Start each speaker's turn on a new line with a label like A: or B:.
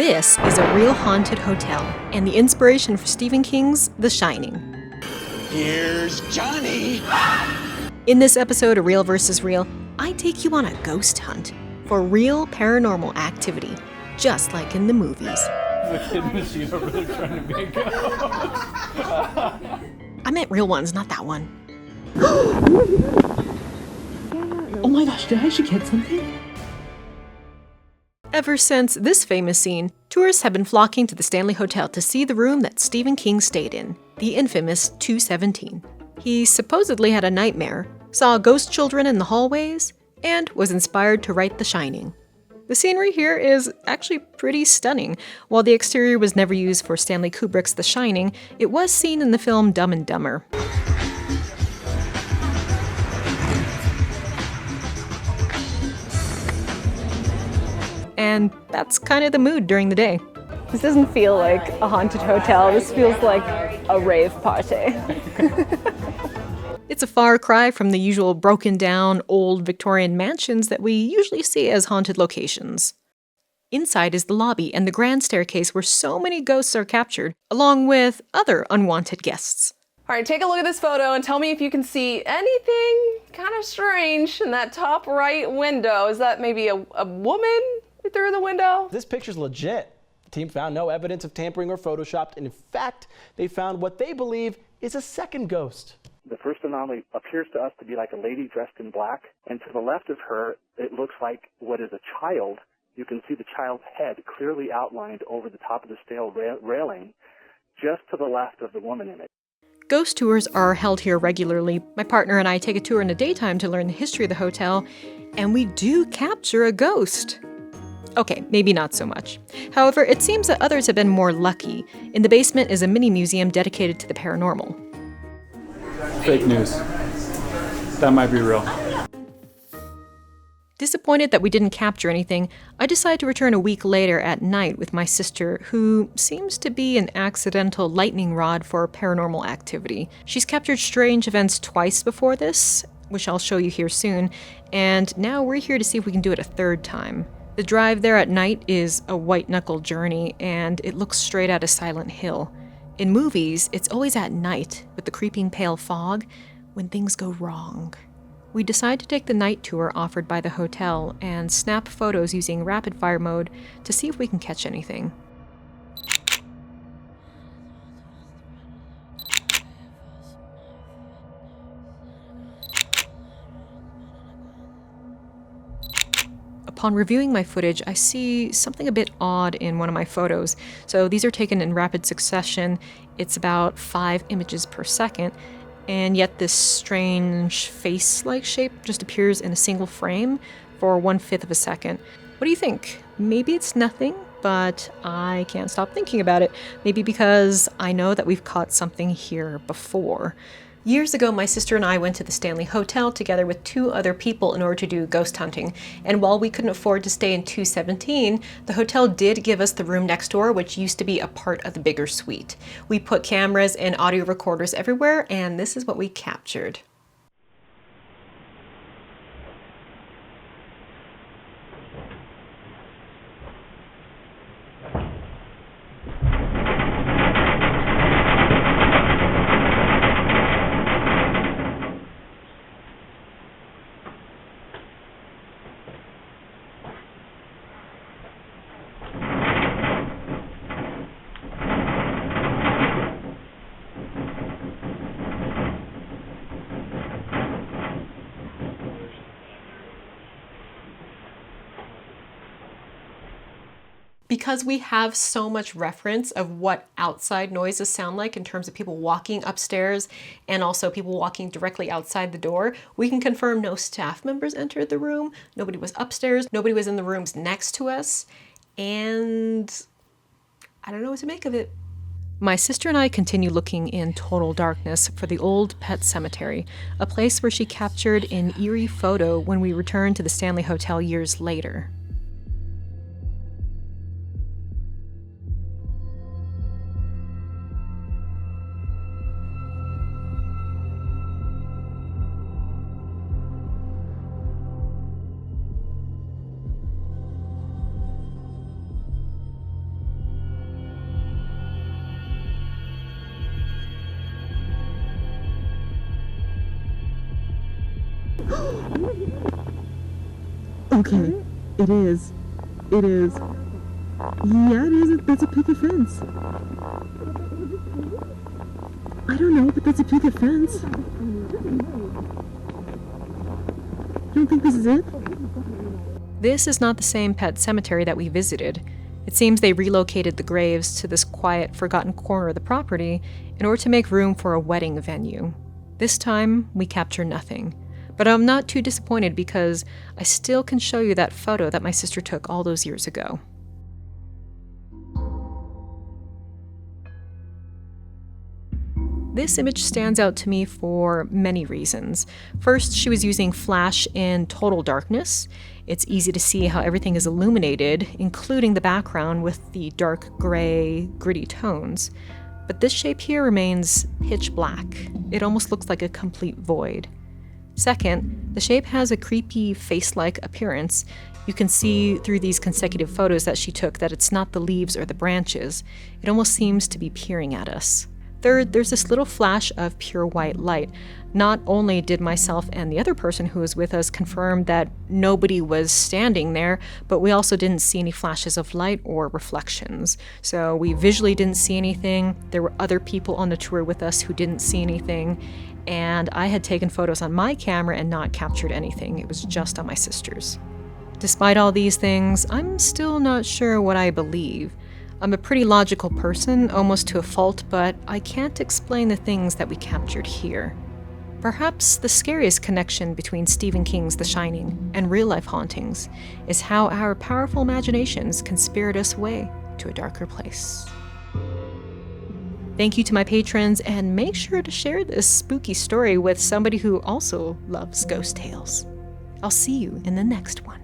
A: This is a real haunted hotel, and the inspiration for Stephen King's The Shining.
B: Here's Johnny!
A: In this episode of Real vs. Real, I take you on a ghost hunt for real paranormal activity, just like in the movies.
C: The kid machine over there trying to be a ghost.
A: I meant real ones, not that one.
C: Oh my gosh, did I actually get something?
A: Ever since this famous scene, tourists have been flocking to the Stanley Hotel to see the room that Stephen King stayed in, the infamous 217. He supposedly had a nightmare, saw ghost children in the hallways, and was inspired to write The Shining. The scenery here is actually pretty stunning. While the exterior was never used for Stanley Kubrick's The Shining, it was seen in the film Dumb and Dumber. And that's kind of the mood during the day.
D: This doesn't feel like a haunted hotel. This feels like a rave party.
A: It's a far cry from the usual broken down, old Victorian mansions that we usually see as haunted locations. Inside is the lobby and the grand staircase where so many ghosts are captured, along with other unwanted guests.
D: All right, take a look at this photo and tell me if you can see anything kind of strange in that top right window. Is that maybe a woman through the window?
E: This picture's legit. The team found no evidence of tampering or photoshopped, and in fact, they found what they believe is a second ghost.
F: The first anomaly appears to us to be like a lady dressed in black, and to the left of her, it looks like what is a child. You can see the child's head clearly outlined over the top of the steel railing, just to the left of the woman in it.
A: Ghost tours are held here regularly. My partner and I take a tour in the daytime to learn the history of the hotel, and we do capture a ghost. Okay, maybe not so much. However, it seems that others have been more lucky. In the basement is a mini museum dedicated to the paranormal.
C: Fake news. That might be real.
A: Disappointed that we didn't capture anything, I decide to return a week later at night with my sister, who seems to be an accidental lightning rod for paranormal activity. She's captured strange events twice before this, which I'll show you here soon, and now we're here to see if we can do it a third time. The drive there at night is a white-knuckle journey, and it looks straight out of Silent Hill. In movies, it's always at night, with the creeping pale fog, when things go wrong. We decide to take the night tour offered by the hotel and snap photos using rapid-fire mode to see if we can catch anything. Upon reviewing my footage, I see something a bit odd in one of my photos. So these are taken in rapid succession. It's about 5 images per second, and yet this strange face-like shape just appears in a single frame for 1/5 of a second. What do you think? Maybe it's nothing, but I can't stop thinking about it. Maybe because I know that we've caught something here before. Years ago, my sister and I went to the Stanley Hotel together with 2 other people in order to do ghost hunting. And while we couldn't afford to stay in 217, the hotel did give us the room next door, which used to be a part of the bigger suite. We put cameras and audio recorders everywhere, and this is what we captured. Because we have so much reference of what outside noises sound like in terms of people walking upstairs and also people walking directly outside the door, we can confirm no staff members entered the room, nobody was upstairs, nobody was in the rooms next to us, and I don't know what to make of it. My sister and I continue looking in total darkness for the old pet cemetery, a place where she captured an eerie photo when we returned to the Stanley Hotel years later.
G: Okay, it is. It is. Yeah, it is. That's a picket fence. I don't know, but that's a picket fence. You don't think this is it?
A: This is not the same pet cemetery that we visited. It seems they relocated the graves to this quiet, forgotten corner of the property in order to make room for a wedding venue. This time, we capture nothing. But I'm not too disappointed because I still can show you that photo that my sister took all those years ago. This image stands out to me for many reasons. First, she was using flash in total darkness. It's easy to see how everything is illuminated, including the background with the dark gray, gritty tones. But this shape here remains pitch black. It almost looks like a complete void. Second, the shape has a creepy face-like appearance. You can see through these consecutive photos that she took that it's not the leaves or the branches. It almost seems to be peering at us. Third, there's this little flash of pure white light. Not only did myself and the other person who was with us confirm that nobody was standing there, but we also didn't see any flashes of light or reflections. So we visually didn't see anything. There were other people on the tour with us who didn't see anything. And I had taken photos on my camera and not captured anything. It was just on my sister's. Despite all these things, I'm still not sure what I believe. I'm a pretty logical person, almost to a fault, but I can't explain the things that we captured here. Perhaps the scariest connection between Stephen King's The Shining and real-life hauntings is how our powerful imaginations can spirit us away to a darker place. Thank you to my patrons, and make sure to share this spooky story with somebody who also loves ghost tales. I'll see you in the next one.